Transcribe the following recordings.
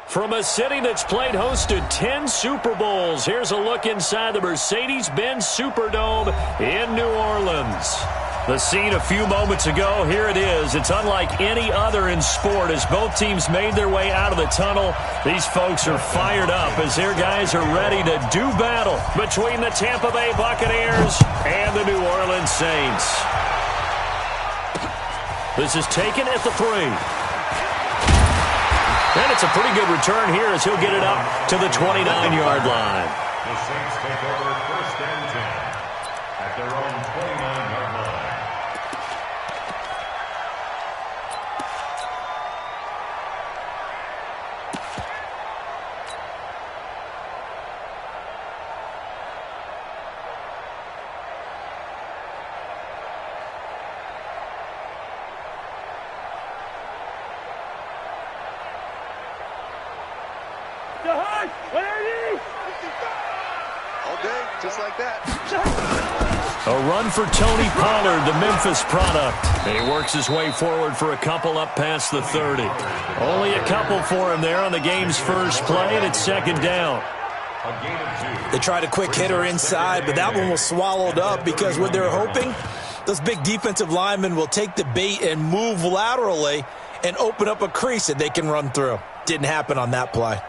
From a city that's played host to 10 Super Bowls, here's a look inside the Mercedes-Benz Superdome in New Orleans. The scene a few moments ago, here it is. It's unlike any other in sport as both teams made their way out of the tunnel. These folks are fired up as their guys are ready to do battle between the Tampa Bay Buccaneers and the New Orleans Saints. This is taken at the 3. And it's a pretty good return here as he'll get it up to the 29-yard line. The Saints take over 1st and 10 at their own 29-yard line. All day, just like that. A run for Tony Pollard, the Memphis product. And he works his way forward for a couple up past the 30. Only a couple for him there on the game's first play, and it's 2nd down. They tried a quick hitter inside, but that one was swallowed up because what they're hoping, those big defensive linemen will take the bait and move laterally and open up a crease that they can run through. Didn't happen on that play.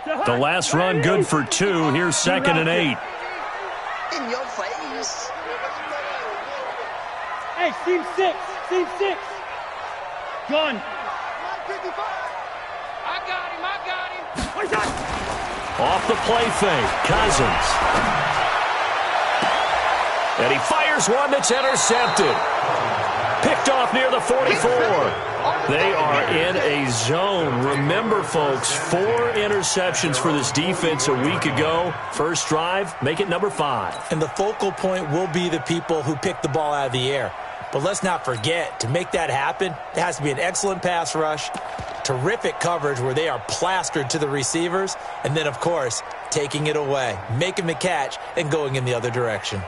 The last run good for 2. Here's 2nd and 8. In your face. Hey, seam 6. Seam 6. Gun. I got him. Off the play fake, Cousins. And he fires one that's intercepted. Picked off near the 44. They are in a zone. Remember, folks, 4 interceptions for this defense a week ago. First drive, make it number 5. And the focal point will be the people who pick the ball out of the air. But let's not forget, to make that happen, there has to be an excellent pass rush, terrific coverage where they are plastered to the receivers, and then, of course, taking it away, making the catch, and going in the other direction.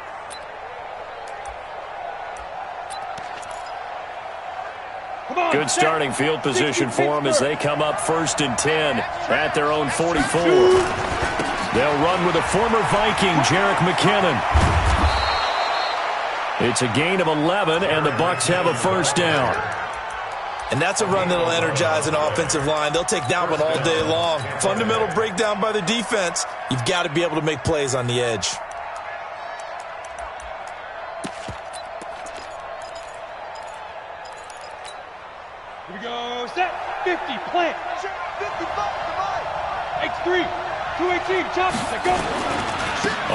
Good starting field position for them as they come up 1st and 10 at their own 44. They'll run with a former Viking, Jerick McKinnon. It's a gain of 11, and the Bucs have a 1st down. And that's a run that'll energize an offensive line. They'll take that one all day long. Fundamental breakdown by the defense. You've got to be able to make plays on the edge. Here we go. Set. 50. Plant. 55. X3. 218. Chop. Let go.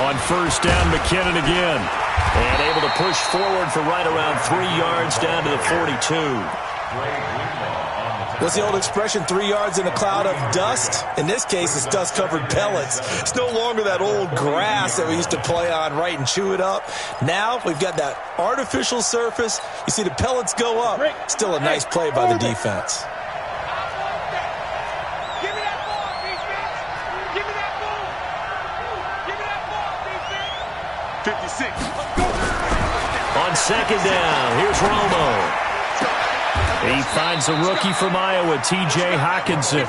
On 1st down, McKinnon again. And able to push forward for right around 3 yards down to the 42. What's the old expression, 3 yards in a cloud of dust? In this case, it's dust-covered pellets. It's no longer that old grass that we used to play on, right, and chew it up. Now we've got that artificial surface. You see the pellets go up. Still a nice play by the defense. Give me that ball, defense. Give me that ball. Give me that ball, defense. 56. On 2nd down, here's Romo. He finds a rookie from Iowa, T.J. Hockenson.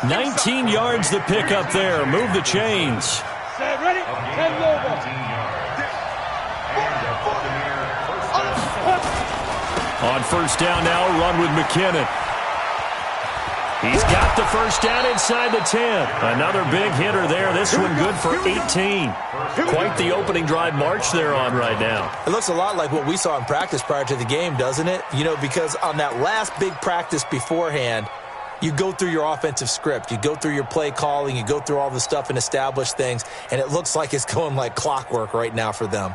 19 yards the pick up there. Move the chains. Set, ready? Head over. On 1st down now, a run with McKinnon. He's got the 1st down inside the 10. Another big hitter there. This one good for 18. Quite the opening drive march they're on right now. It looks a lot like what we saw in practice prior to the game, doesn't it? You know, because on that last big practice beforehand, you go through your offensive script. You go through your play calling. You go through all the stuff and establish things. And it looks like it's going like clockwork right now for them.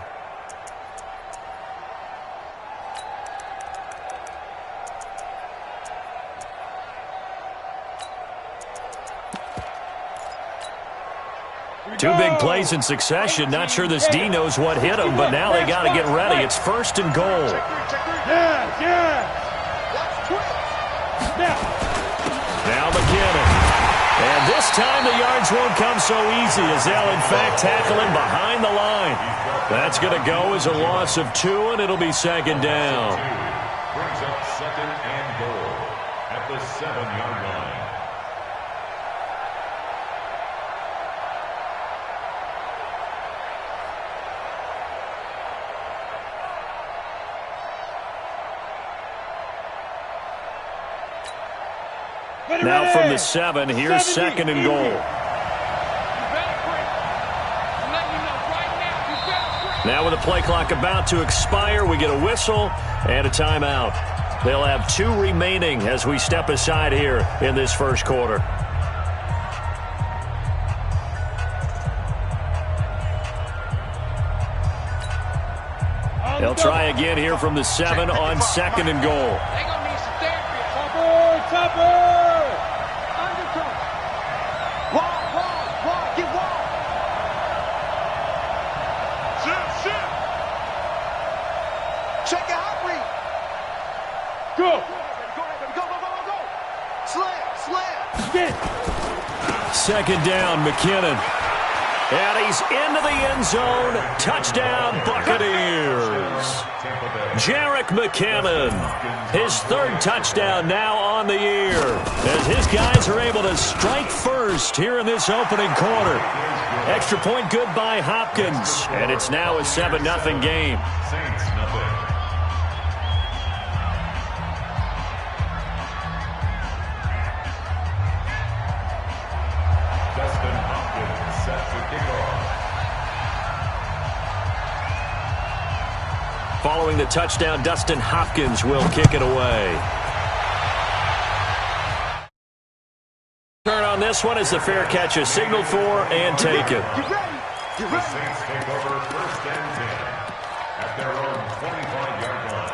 Two big plays in succession. Not sure this D knows what hit him, but now they got to get ready. It's 1st and goal. Now McKinnon. And this time the yards won't come so easy as they'll, in fact, tackle him behind the line. That's going to go as a loss of 2, and it'll be 2nd down. Brings up 2nd and goal at the 7-yard line. Now from the 7, here's 2nd and goal. Now with the play clock about to expire, we get a whistle and a timeout. They'll have 2 remaining as we step aside here in this first quarter. They'll try again here from the 7 on 2nd and goal. Topper! Wall, get wall! Sit! Check your hot read! Go! Go! Slam! Get! 2nd down, McKinnon. And he's into the end zone. Touchdown, Buccaneers. Jerick McKinnon, his 3rd touchdown now on the year, as his guys are able to strike first here in this opening quarter. Extra point good by Hopkins, and it's now a 7-0 game. Saints nothing. Dustin Hopkins set to kick off. Following the touchdown, Dustin Hopkins will kick it away. Turn on this one as the fair catch is signaled for and taken. The Saints take over 1st and 10 at their own 25-yard line.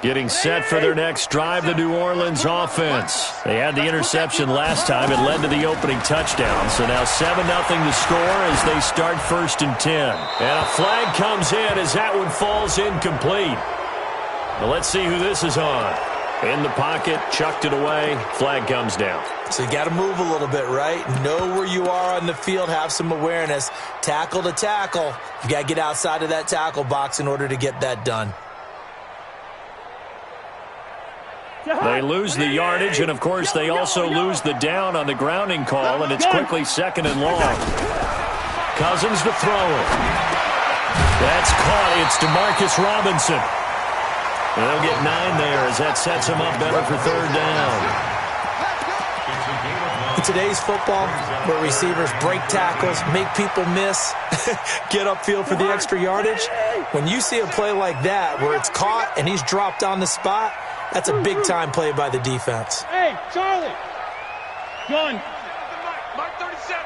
Getting set for their next drive, the New Orleans offense. They had the interception last time. It led to the opening touchdown. So now 7-0 to score as they start 1st and 10. And a flag comes in as that one falls incomplete. Well, let's see who this is on. In the pocket, chucked it away. Flag comes down. So you got to move a little bit, right? Know where you are on the field. Have some awareness. Tackle to tackle. You got to get outside of that tackle box in order to get that done. They lose the yardage, and, of course, they also lose the down on the grounding call, and it's quickly 2nd and long. Cousins to throw it. That's caught. It's DeMarcus Robinson. And they'll get 9 there as that sets them up better for 3rd down. In today's football, where receivers break tackles, make people miss, get upfield for the extra yardage, when you see a play like that where it's caught and he's dropped on the spot, that's a big-time play by the defense. Hey, Charlie! Gun! Mark 37!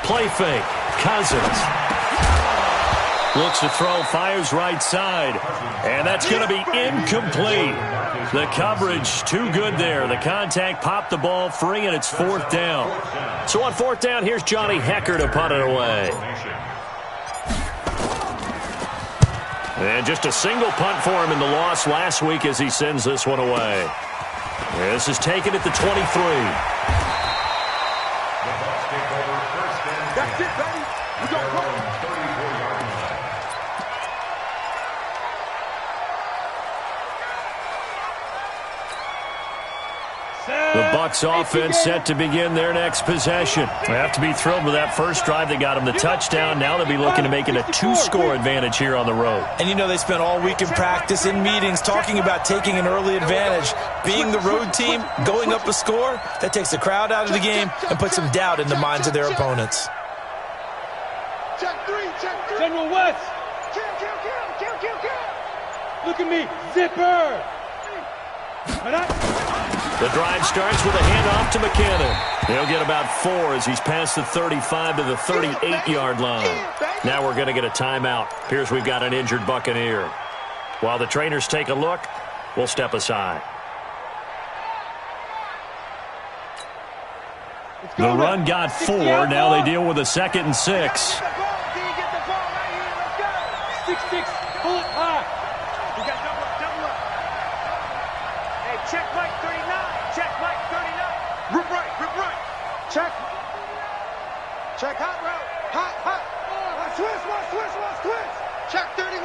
Play fake. Cousins. Looks to throw, fires right side. And that's going to be incomplete. The coverage too good there. The contact popped the ball free, and it's 4th down. So on 4th down, here's Johnny Hecker to punt it away. And just a single punt for him in the loss last week as he sends this one away. This is taken at the 23. That's it, baby. We got 34-yard line. The Bucs offense set to begin their next possession. They have to be thrilled with that first drive. They got them the touchdown. Now they'll be looking to make it a 2-score advantage here on the road. And you know they spent all week in practice, in meetings, talking about taking an early advantage. Being the road team, going up a score, that takes the crowd out of the game and puts some doubt in the minds of their opponents. Check 3. General West! Kill. Look at me! Zipper! The drive starts with a handoff to McKinnon. He'll get about 4 as he's past the 35 to the 38-yard line. Now we're going to get a timeout. Appears we've got an injured Buccaneer. While the trainers take a look, we'll step aside. The run got 4. Now they deal with a 2nd and 6. 6-6. Pull it high. We got double up. Hey, check Mike 39. Check Mike 39. Rip right. Check hot route. Hot. Switch. Check 31.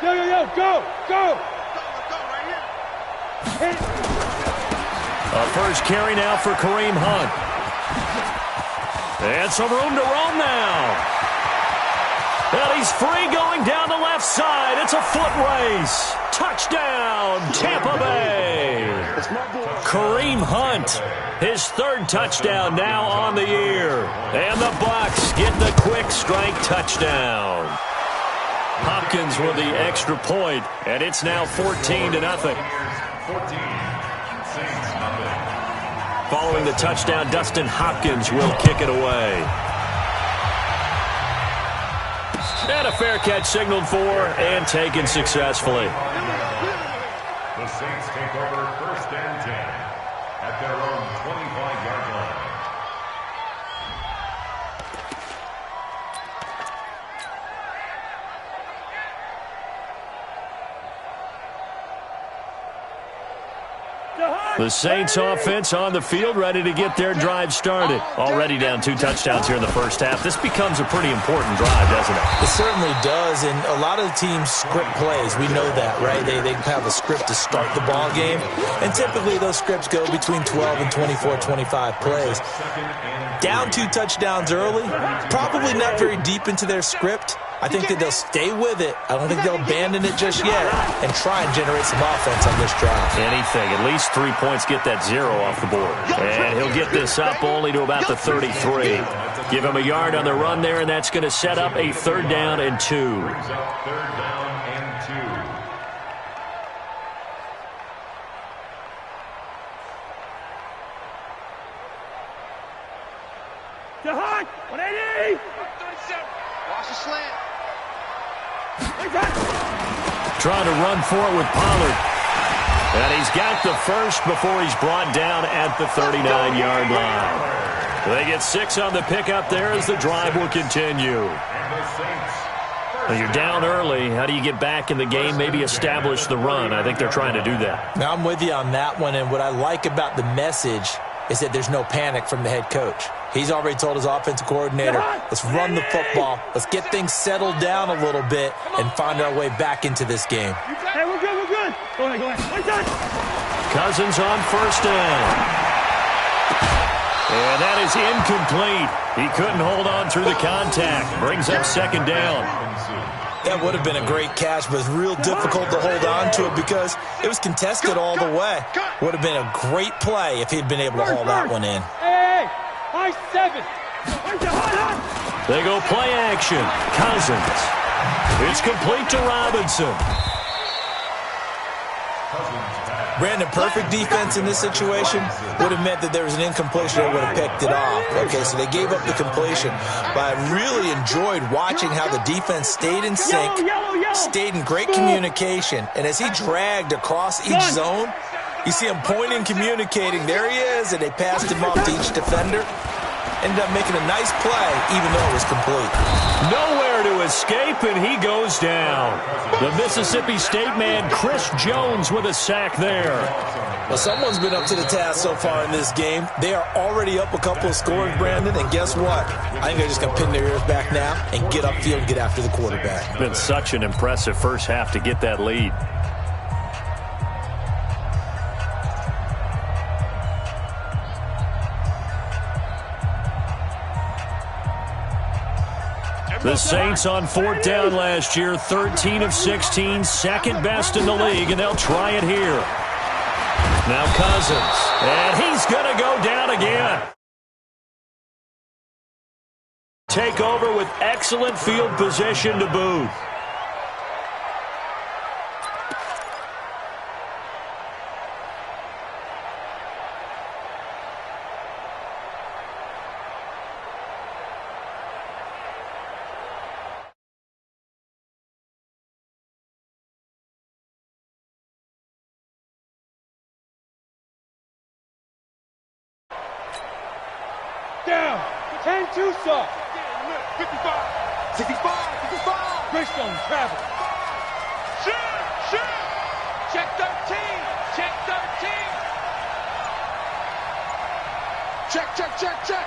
Yo, go. Go right here. A first carry now for Kareem Hunt. And some room to roam now. And he's free going down the left side. It's a foot race. Touchdown, Tampa Bay. Kareem Hunt, his third touchdown now on the year. And the Bucs get the quick strike touchdown. Hopkins with the extra point, and it's now 14-0. Following the touchdown, Dustin Hopkins will kick it away. And a fair catch signaled for and taken successfully. The Saints take over first and 10 at their own 25-yard line. The Saints offense on the field, ready to get their drive started. Already down 2 touchdowns here in the first half. This becomes a pretty important drive, doesn't it? It certainly does, and a lot of the teams script plays. We know that, right? They have a script to start the ball game, and typically those scripts go between 12 and 24, 25 plays. Down 2 touchdowns early, probably not very deep into their script. I think that they'll stay with it. I don't think they'll abandon it just yet and try and generate some offense on this drive. Anything. At least 3 points, get that 0 off the board. And he'll get this up only to about the 33. Give him a yard on the run there, and that's going to set up a 3rd down and 2. Third down and 2. To Hunt, 180. 37. Watch the slant. Trying to run for it with Pollard. And he's got the first before he's brought down at the 39-yard line. They get 6 on the pickup there as the drive will continue. Well, you're down early. How do you get back in the game, maybe establish the run? I think they're trying to do that. Now, I'm with you on that one, and what I like about the message is that there's no panic from the head coach. He's already told his offensive coordinator, let's run the football, let's get things settled down a little bit and find our way back into this game. Hey, we're good. Go ahead. One touch. Cousins on first down. And that is incomplete. He couldn't hold on through the contact. Brings up 2nd down. That would have been a great catch, but it's real difficult to hold on to it because it was contested all the way. Would have been a great play if he'd been able to haul that one in. Hey, high 7. They go play action. Cousins. It's complete to Robinson. Brandon, perfect defense in this situation would have meant that there was an incompletion that would have picked it off. Okay, so they gave up the completion. But I really enjoyed watching how the defense stayed in sync, stayed in great communication. And as he dragged across each zone, you see him pointing, communicating. There he is, and they passed him off to each defender. Ended up making a nice play, even though it was complete. Nowhere to escape, and he goes down. The Mississippi State man, Chris Jones, with a sack there. Well, someone's been up to the task so far in this game. They are already up a couple of scores, Brandon, and guess what? I think they're just going to pin their ears back now and get upfield and get after the quarterback. It's been such an impressive first half to get that lead. The Saints on 4th down last year, 13 of 16, 2nd best in the league, and they'll try it here. Now Cousins, and he's going to go down again. Take over with excellent field position to boot. Down. 10-2 soft. 55. 65. Greystone travel. Shoot. Check 13. Check 13. Check.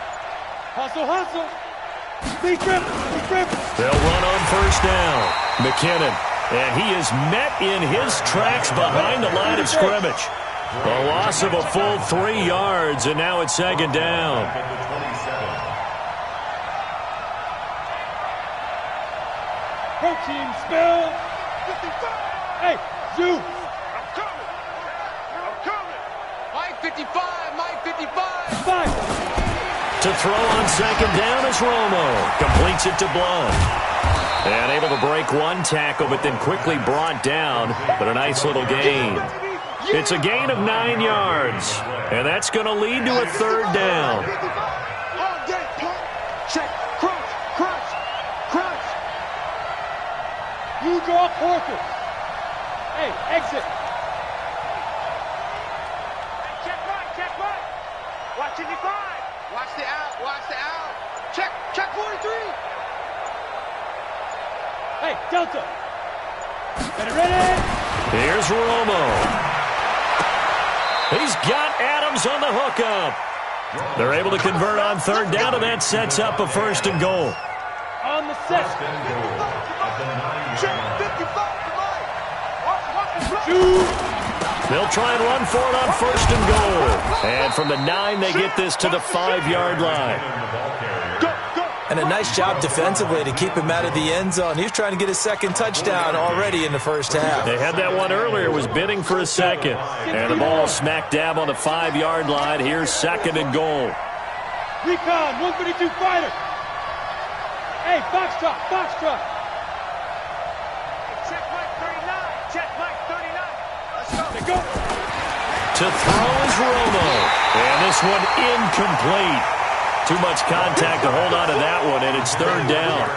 Hustle, hustle. Big grip, big grip. They'll run on first down. McKinnon. And he is met in his tracks behind the line of scrimmage. A loss of a full 3 yards, and now it's second down. Protein spill. 55. Hey, Zoo. I'm coming. Mike 55. Mike 55. 5. To throw on second down is Romo. Completes it to Blount. And able to break one tackle, but then quickly brought down. But a nice little gain. It's a gain of 9 yards. And that's going to lead to a third down. Check. Crunch. You draw Porter. Hey, exit. Check right. Watch 55. Watch the out. Check 43. Hey, Delta. Get it ready. Here's Romo. He's got Adams on the hookup. They're able to convert on third down, and that sets up a first and goal. On the set. Check 55. They'll try and run for it on first and goal. And from the 9, they get this to the 5-yard line. And a nice job defensively to keep him out of the end zone. He was trying to get his second touchdown already in the first half. They had that one earlier, was bidding for a second. And the ball smack dab on the 5-yard line. Here's second and goal. Recon, 132 fighter. Hey, box truck. Check Mike 39. Let's go. They go. To throw is Romo. And this one incomplete. Too much contact to hold on to that one, and it's third down.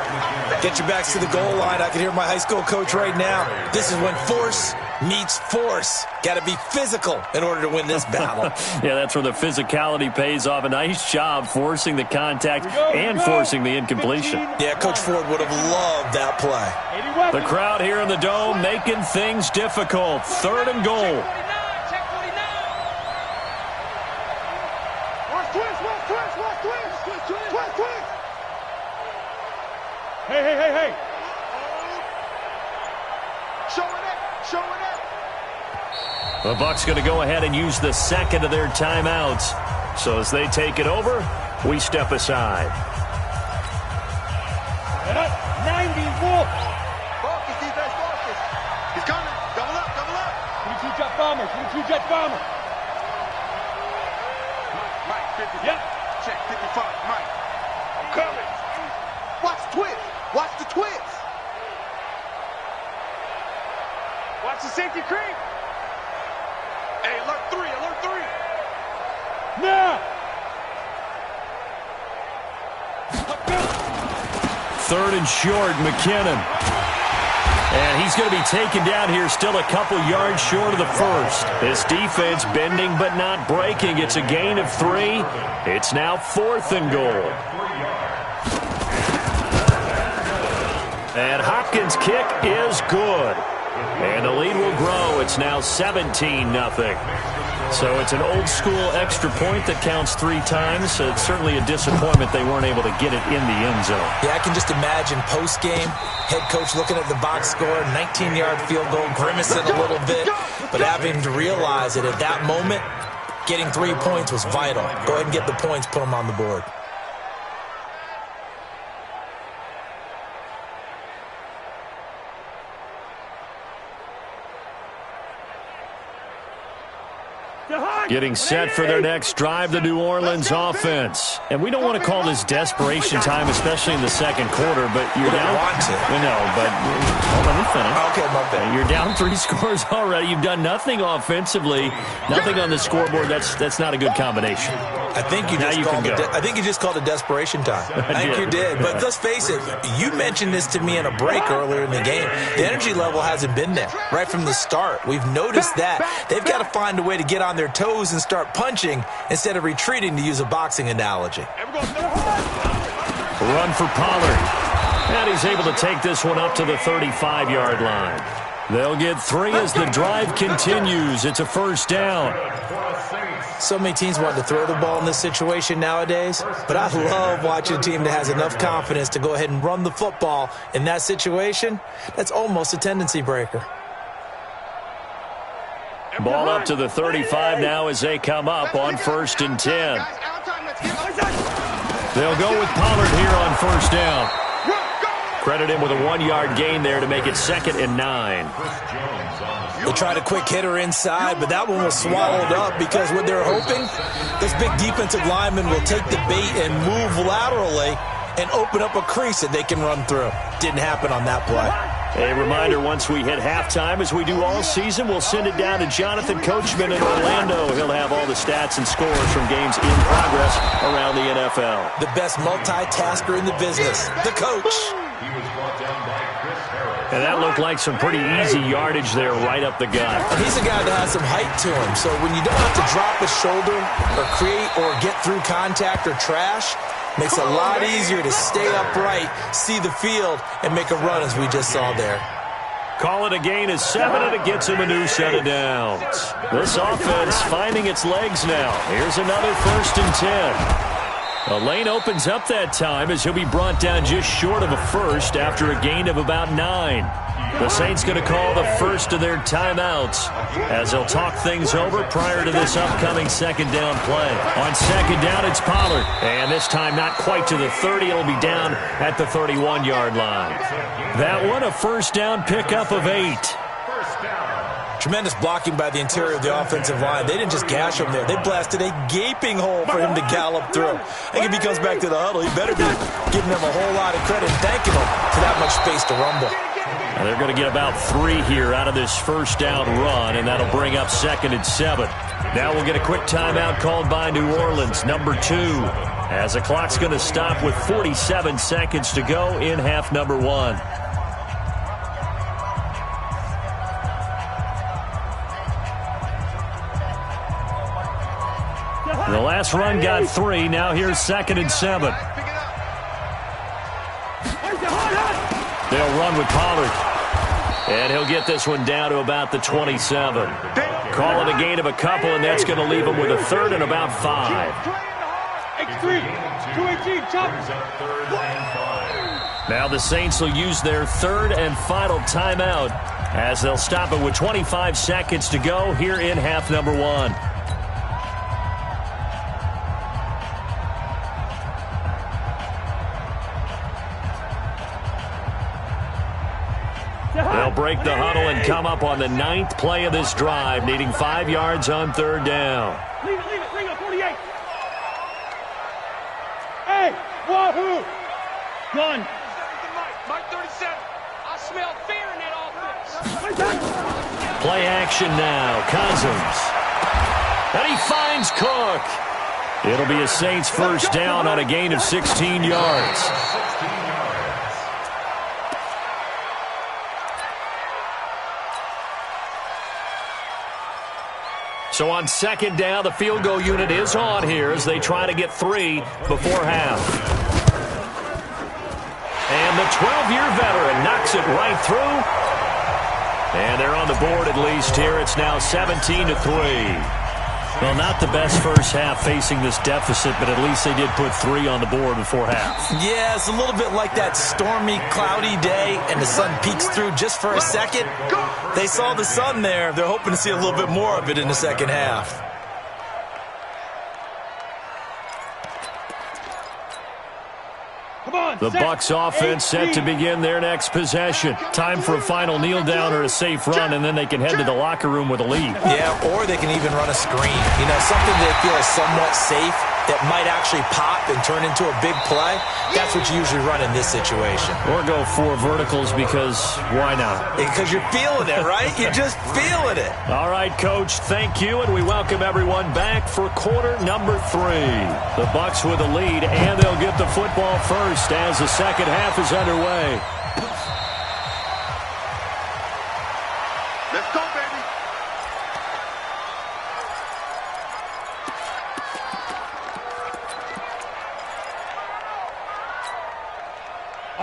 Get your backs to the goal line. I can hear my high school coach right now. This is when force meets force. Got to be physical in order to win this battle. Yeah, that's where the physicality pays off. A nice job forcing the contact and forcing the incompletion. Yeah, Coach Ford would have loved that play. The crowd here in the Dome making things difficult. Third and goal. Check 49. Watch twist. Hey. Showing it. The Bucs going to go ahead and use the second of their timeouts. So as they take it over, we step aside. 90 Wolf. Focus, defense, focus. He's coming. Double up. 22 jet bomber. Mike 50. Yep. Check 55. Mike. I'm coming. Watch the twist. Watch the safety creep. Hey, alert 3. Now. Third and short, McKinnon. And he's going to be taken down here, still a couple yards short of the first. This defense bending but not breaking. It's a gain of 3. It's now fourth and goal. And Hopkins' kick is good. And the lead will grow. It's now 17-0. So it's an old-school extra point that counts 3 times. So it's certainly a disappointment they weren't able to get it in the end zone. Yeah, I can just imagine post-game, head coach looking at the box score, 19-yard field goal, grimacing a little bit, but having to realize that at that moment, getting 3 points was vital. Go ahead and get the points, put them on the board. Getting set for their next drive, the New Orleans offense. And we don't want to call this desperation time, especially in the second quarter, but you're down. Want to. We know, but let me finish. Okay, my bad. You're down 3 scores already. You've done nothing offensively, nothing on the scoreboard. That's not a good combination. I think you just called it desperation time. I think you did. But let's face it, you mentioned this to me in a break earlier in the game. The energy level hasn't been there right from the start. We've noticed that. They've got to find a way to get on their toes and start punching instead of retreating, to use a boxing analogy. Run for Pollard. And he's able to take this one up to the 35-yard line. They'll get 3 as the drive continues. It's a first down. So many teams want to throw the ball in this situation nowadays, but I love watching a team that has enough confidence to go ahead and run the football in that situation. That's almost a tendency breaker. Ball up to the 35 now as they come up on 1st and 10. They'll go with Pollard here on 1st down. Credit him with a 1-yard gain there to make it 2nd and 9. They tried a quick hitter inside, but that one was swallowed up because what they're hoping, this big defensive lineman will take the bait and move laterally and open up a crease that they can run through. Didn't happen on that play. A reminder, once we hit halftime, as we do all season, we'll send it down to Jonathan Coachman in Orlando. He'll have all the stats and scores from games in progress around the NFL. The best multitasker in the business, the coach. He was brought down by Chris Harris. And that looked like some pretty easy yardage there right up the gut. He's a guy that has some height to him, so when you don't have to drop a shoulder or create or get through contact or trash, makes it a lot easier to stay upright, see the field, and make a run as we just saw there. Call it a gain of 7, and it gets him a new set of downs. This offense finding its legs now. Here's another 1st and 10. The lane opens up that time as he'll be brought down just short of a first after a gain of about 9. The Saints going to call the first of their timeouts as they'll talk things over prior to this upcoming 2nd down play. On 2nd down, it's Pollard. And this time not quite to the 30. It'll be down at the 31-yard line. That one, a 1st down pickup of 8. Tremendous blocking by the interior of the offensive line. They didn't just gash him there. They blasted a gaping hole for him to gallop through. I think if he comes back to the huddle, he better be giving them a whole lot of credit and thanking them for that much space to rumble. Now they're going to get about 3 here out of this 1st down run, and that'll bring up 2nd and 7. Now we'll get a quick timeout called by New Orleans, number 2, as the clock's going to stop with 47 seconds to go in half number 1. The last run got 3. Now here's 2nd and 7. They'll run with Pollard. And he'll get this one down to about the 27. Call it a gain of a couple, and that's going to leave him with a 3rd and about 5. X3, 218, chop. Now the Saints will use their 3rd and final timeout as they'll stop it with 25 seconds to go here in half number 1. They'll break the huddle and come up on the 9th play of this drive, needing 5 yards on 3rd down. Leave it, 48. Hey, wahoo! Gun. Mike 37. I smell fear in that offense. Play action now. Cousins. And he finds Cook. It'll be a Saints 1st down on a gain of 16 yards. So on 2nd down, the field goal unit is on here as they try to get 3 before half. And the 12-year veteran knocks it right through. And they're on the board at least here. It's now 17-3. Well, not the best first half facing this deficit, but at least they did put 3 on the board before half. Yeah, it's a little bit like that stormy, cloudy day, and the sun peeks through just for a second. They saw the sun there. They're hoping to see a little bit more of it in the 2nd half. The Bucs offense set to begin their next possession. Time for a final kneel down or a safe run, and then they can head to the locker room with a lead. Yeah, or they can even run a screen. You know, something they feel is somewhat safe that might actually pop and turn into a big play. That's what you usually run in this situation. Or go 4 verticals because why not? Because you're feeling it, right? You're just feeling it. All right, Coach, thank you, and we welcome everyone back for quarter number 3. The Bucs with a lead, and they'll get the football first as the 2nd half is underway. Let's go, baby.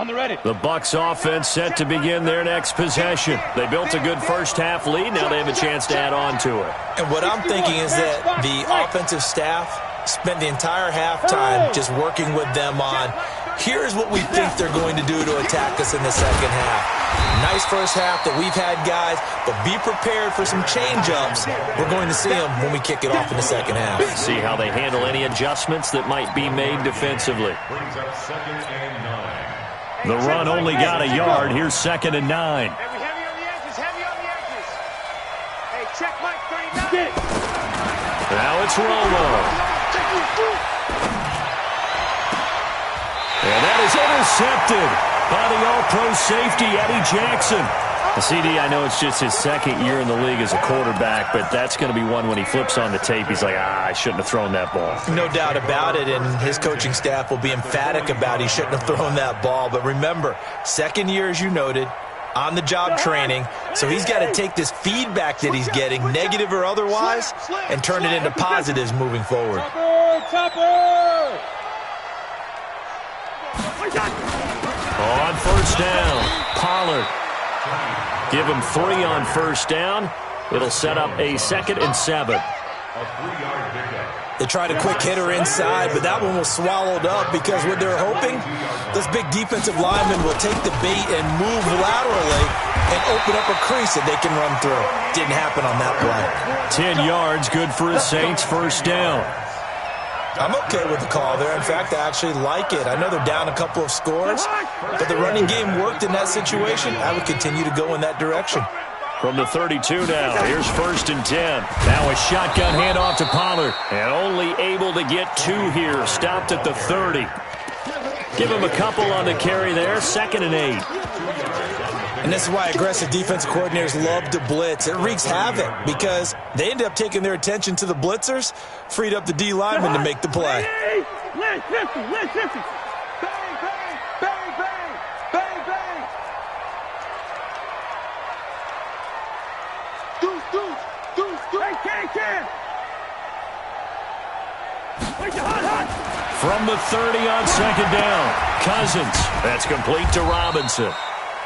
On the ready. The Bucs offense set to begin their next possession. They built a good first-half lead. Now they have a chance to add on to it. And what I'm thinking is that the offensive staff spent the entire halftime just working with them on, here's what we think they're going to do to attack us in the second half. Nice first half that we've had, guys, but be prepared for some change-ups. We're going to see them when we kick it off in the second half. See how they handle any adjustments that might be made defensively. Brings up 2nd and 9. The run only got a yard. Here's 2nd and 9. Heavy on the edges, heavy on the edges. Hey, check Mike 39. Now it's Romo. And that is intercepted by the all-pro safety, Eddie Jackson. The CD, I know it's just his second year in the league as a quarterback, but that's going to be one when he flips on the tape. He's like, I shouldn't have thrown that ball. No doubt about it, and his coaching staff will be emphatic about he shouldn't have thrown that ball. But remember, second year, as you noted, on-the-job training, so he's got to take this feedback that he's getting, negative or otherwise, and turn it into positives moving forward. Topper! On first down, Pollard. Give him 3 on first down. It'll set up a 2nd and 7. A 3-yard pickup. They tried a quick hitter inside, but that one was swallowed up because what they're hoping, this big defensive lineman will take the bait and move laterally and open up a crease that they can run through. Didn't happen on that play. 10 yards, good for the Saints, first down. I'm okay with the call there. In fact, I actually like it. I know they're down a couple of scores, but the running game worked in that situation. I would continue to go in that direction. From the 32 now, here's 1st and 10. Now a shotgun handoff to Pollard, and only able to get 2 here. Stopped at the 30. Give him a couple on the carry there, 2nd and 8. And this is why aggressive defensive coordinators love to blitz. It wreaks havoc because they end up taking their attention to the blitzers, freed up the D lineman to make the play. Let's 50. Bang, bang, bang, bang, bang, bang. Deuce. Hey, can. Wait, hot. From the 30 on 2nd down, Cousins. That's complete to Robinson.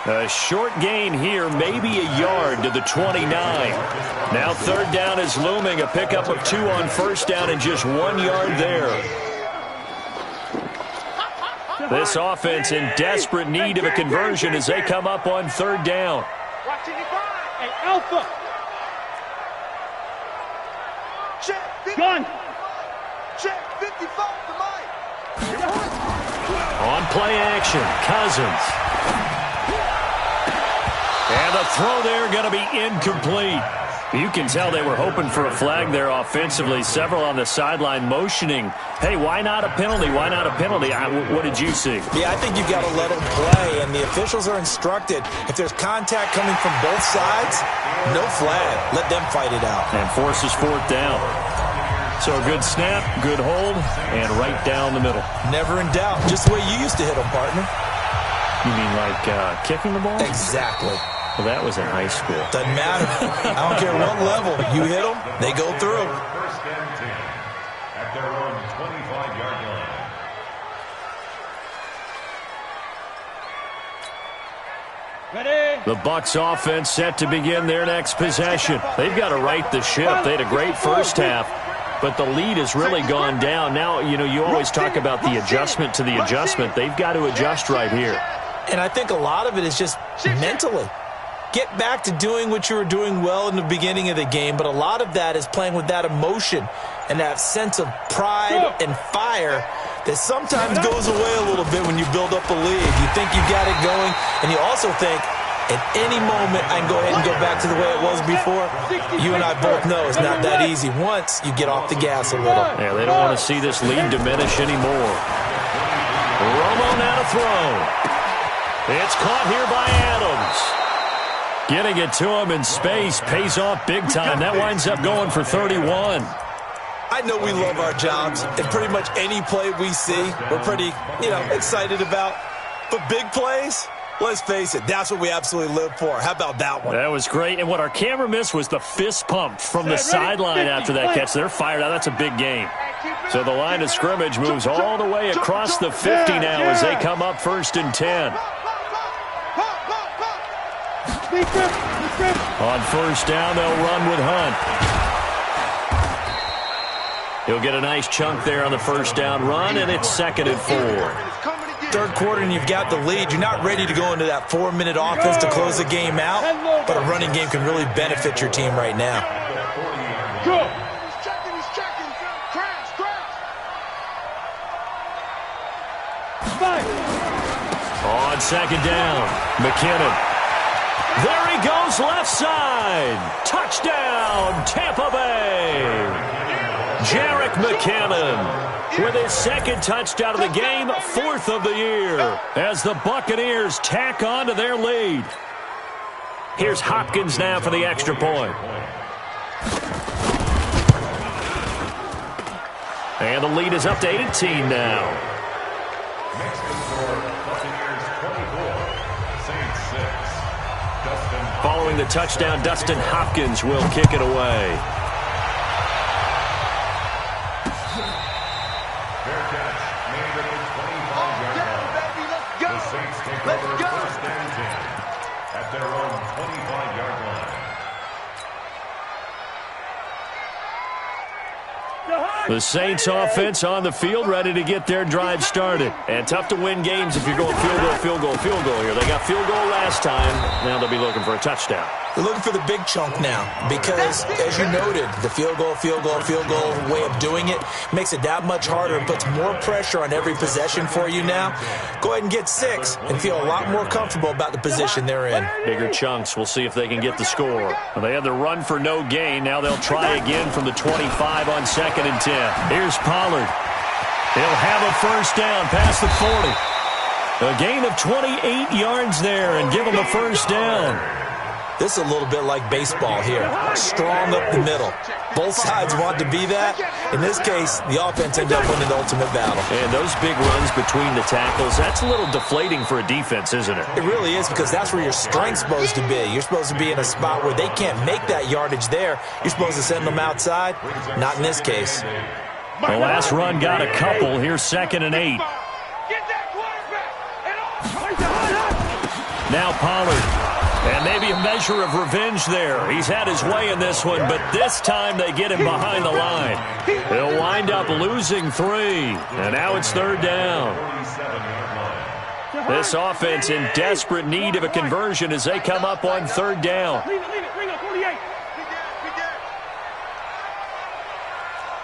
A short gain here, maybe a yard to the 29. Now 3rd down is looming. A pickup of 2 on first down and just 1 yard there. This offense in desperate need of a conversion as they come up on 3rd down. Hey, Alpha. Gun. Check 55 to Mike. On play action, Cousins. And the throw there going to be incomplete. You can tell they were hoping for a flag there offensively. Several on the sideline motioning, hey, why not a penalty? Why not a penalty? What did you see? Yeah, I think you've got to let them play, and the officials are instructed, if there's contact coming from both sides, no flag. Let them fight it out. And forces 4th down. So a good snap, good hold, and right down the middle. Never in doubt. Just the way you used to hit them, partner. You mean like kicking the ball? Exactly. Well, that was in high school. Doesn't matter. I don't care what level. You hit them, they go through. 1st and 10 at their own 25-yard line. Ready. The Bucs offense set to begin their next possession. They've got to right the ship. They had a great first half, but the lead has really gone down. Now, you always talk about the adjustment to the adjustment. They've got to adjust right here. And I think a lot of it is just mentally. Get back to doing what you were doing well in the beginning of the game, but a lot of that is playing with that emotion and that sense of pride and fire that sometimes goes away a little bit when you build up a lead. You think you got it going, and you also think, at any moment, I can go ahead and go back to the way it was before. You and I both know it's not that easy once you get off the gas a little. Yeah, they don't want to see this lead diminish anymore. Romo now to throw. It's caught here by Adams. Getting it to him in space pays off big time. That winds up going for 31. I know we love our jobs, and pretty much any play we see, we're pretty, excited about. But big plays, let's face it, that's what we absolutely live for. How about that one? That was great. And what our camera missed was the fist pump from the sideline after that catch. They're fired out. That's a big game. So the line of scrimmage moves all the way across the 50 now as they come up 1st and 10. On 1st down, they'll run with Hunt. He'll get a nice chunk there on the 1st down run, and it's 2nd and 4. Third quarter, and you've got the lead. You're not ready to go into that 4-minute offense to close the game out, but a running game can really benefit your team right now. Go! On 2nd down, McKinnon. There he goes, left side. Touchdown, Tampa Bay. Jerick McKinnon with his 2nd touchdown of the game, 4th of the year, as the Buccaneers tack on to their lead. Here's Hopkins now for the extra point. And the lead is up to 18 now. Next to score, Buccaneers 24, Saints 6. Following the touchdown, Dustin Hopkins will kick it away. Fair catch made at the 25-yard line. The Saints take over 1st and 10 at their own 25-yard line. The Saints offense on the field, ready to get their drive started. And tough to win games if you're going field goal, field goal, field goal here. They got field goal last time. Now they'll be looking for a touchdown. They're looking for the big chunk now because, as you noted, the field goal way of doing it makes it that much harder and puts more pressure on every possession for you now. Go ahead and get 6 and feel a lot more comfortable about the position they're in. Bigger chunks. We'll see if they can get the score. Well, they had the run for no gain. Now they'll try again from the 25 on 2nd and 10. Here's Pollard. He'll have a 1st down past the 40. A gain of 28 yards there and give him a 1st down. This is a little bit like baseball here. Strong up the middle. Both sides want to be that. In this case, the offense ended up winning the ultimate battle. And those big runs between the tackles, that's a little deflating for a defense, isn't it? It really is, because that's where your strength's supposed to be. You're supposed to be in a spot where they can't make that yardage there. You're supposed to send them outside. Not in this case. The last run got a couple. Here's 2nd and 8. Now Pollard. And maybe a measure of revenge there. He's had his way in this one, but this time they get him behind the line. He'll wind up losing 3. And now it's 3rd down. This offense in desperate need of a conversion as they come up on 3rd down.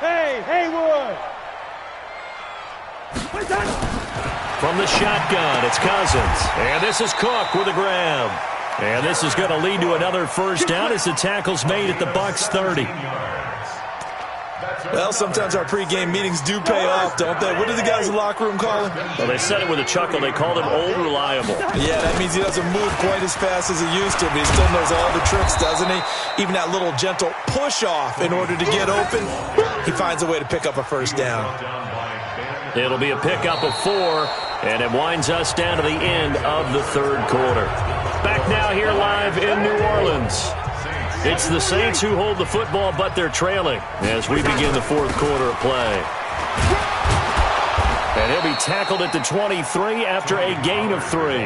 Hey, Haywood! From the shotgun, it's Cousins. And this is Cook with a grab. And this is going to lead to another 1st down as the tackle's made at the Bucs 30. Well, sometimes our pregame meetings do pay off, don't they? What do the guys in the locker room call him? Well, they said it with a chuckle. They called him Old Reliable. Yeah, that means he doesn't move quite as fast as he used to, but he still knows all the tricks, doesn't he? Even that little gentle push-off in order to get open, he finds a way to pick up a 1st down. It'll be a pickup of 4, and it winds us down to the end of the 3rd quarter. Back now here live in New Orleans. It's the Saints who hold the football, but they're trailing as we begin the 4th quarter of play. And he'll be tackled at the 23 after a gain of 3.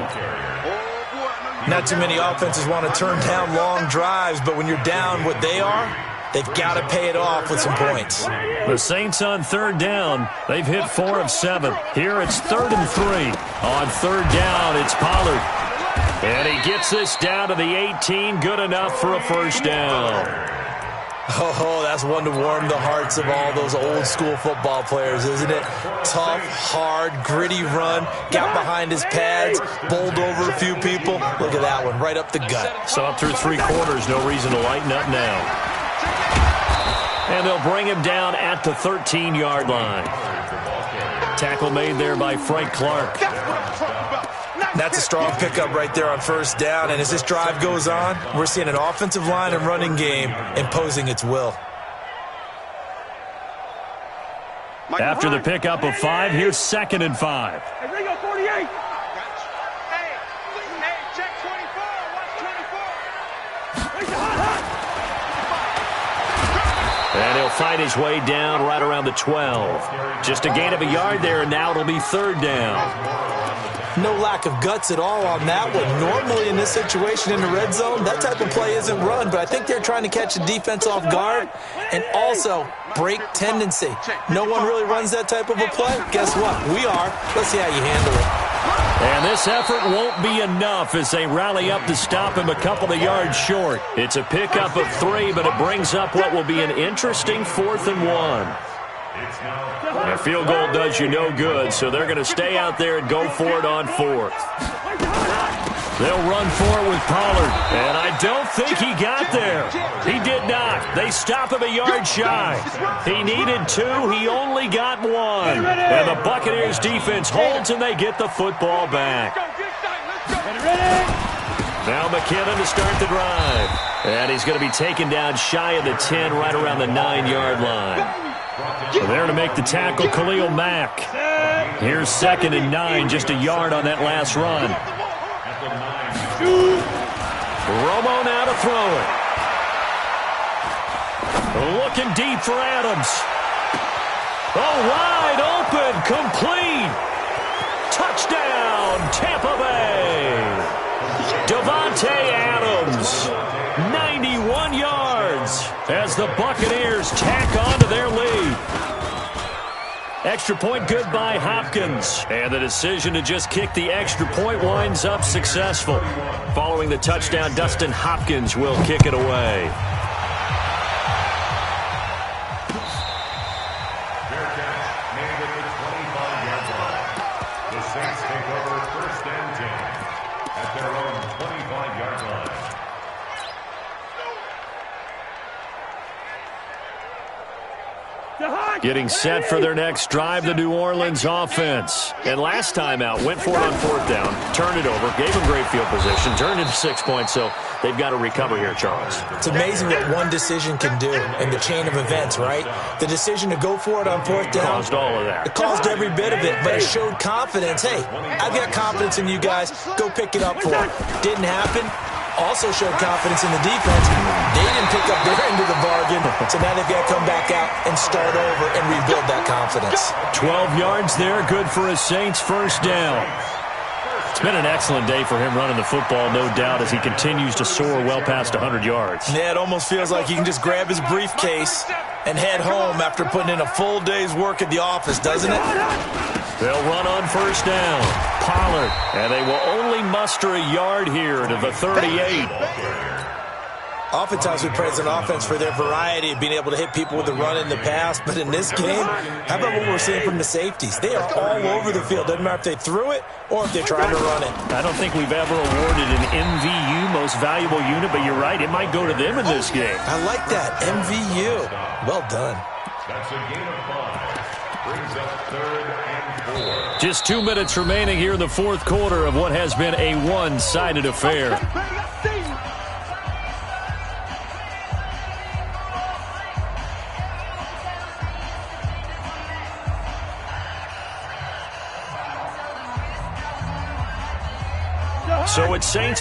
Not too many offenses want to turn down long drives, but when you're down what they are, they've got to pay it off with some points. The Saints on 3rd down. They've hit 4 of 7. Here it's 3rd and 3. On 3rd down, it's Pollard. And he gets this down to the 18. Good enough for a 1st down. Oh, that's one to warm the hearts of all those old school football players, isn't it? Tough, hard, gritty run. Got behind his pads, bowled over a few people. Look at that one, right up the gut. So up through 3 quarters, no reason to lighten up now. And they'll bring him down at the 13-yard line. Tackle made there by Frank Clark. That's a strong pickup right there on 1st down. And as this drive goes on, we're seeing an offensive line and running game imposing its will. After the pickup of 5, here's 2nd and 5. Hey, Ringo, 48! Hey, check 24. Watch 24. And he'll fight his way down right around the 12. Just a gain of a yard there, and now it'll be third down. No lack of guts at all on that one. Normally in this situation in the red zone, that type of play isn't run, but I think they're trying to catch the defense off guard and also break tendency. No one really runs that type of a play. Guess what? We are. Let's see how you handle it. And this effort won't be enough as they rally up to stop him a couple of yards short. It's a pickup of 3, but it brings up what will be an interesting 4th and 1. A field goal does you no good, so they're going to stay out there and go for it on 4th. They'll run for it with Pollard, and I don't think he got there. He did not. They stop him a yard shy. He needed 2. He only got 1. And the Buccaneers defense holds, and they get the football back. Now McKinnon to start the drive. And he's going to be taken down shy of the 10, right around the 9-yard line. So there to make the tackle, Khalil Mack. Here's 2nd and 9, just a yard on that last run. Romo now to throw it. Looking deep for Adams. Oh, wide open, complete. Touchdown, Tampa Bay. Davante Adams, 91 yards as the Buccaneers tack on to their lead. Extra point good by Hopkins. And the decision to just kick the extra point winds up successful. Following the touchdown, Dustin Hopkins will kick it away. Fair catch made at the 25-yard line. The Saints take over 1st and 10 at their own 25-yard line. Getting set for their next drive, the New Orleans offense. And last time out, went for it on 4th down, turned it over, gave them great field position, turned into 6 points, so they've got to recover here, Charles. It's amazing what one decision can do in the chain of events, right? The decision to go for it on 4th down. Caused all of that. It caused every bit of it, but it showed confidence. Hey, I've got confidence in you guys. Go pick it up for it. Didn't happen. Also showed confidence in the defense. They didn't pick up their end of the bargain, so now they've got to come back out and start over and rebuild that confidence. 12 yards there, good for a Saints 1st down. It's been an excellent day for him running the football, no doubt, as he continues to soar well past 100 yards. Yeah, it almost feels like he can just grab his briefcase and head home after putting in a full day's work at the office, doesn't it? They'll run on 1st down. Pollard, and they will only muster a yard here to the 38. Oftentimes we praise an offense for their variety of being able to hit people with the run in the pass, but in this game, how about what we're seeing from the safeties? They are all over the field. Doesn't matter if they threw it or if they're trying to run it. I don't think we've ever awarded an MVU, most valuable unit, but you're right, it might go to them in this game. I like that, MVU. Well done. That's a gain of 5. Brings up 3rd and 4. Just 2 minutes remaining here in the 4th quarter of what has been a one-sided affair. So it's Saints.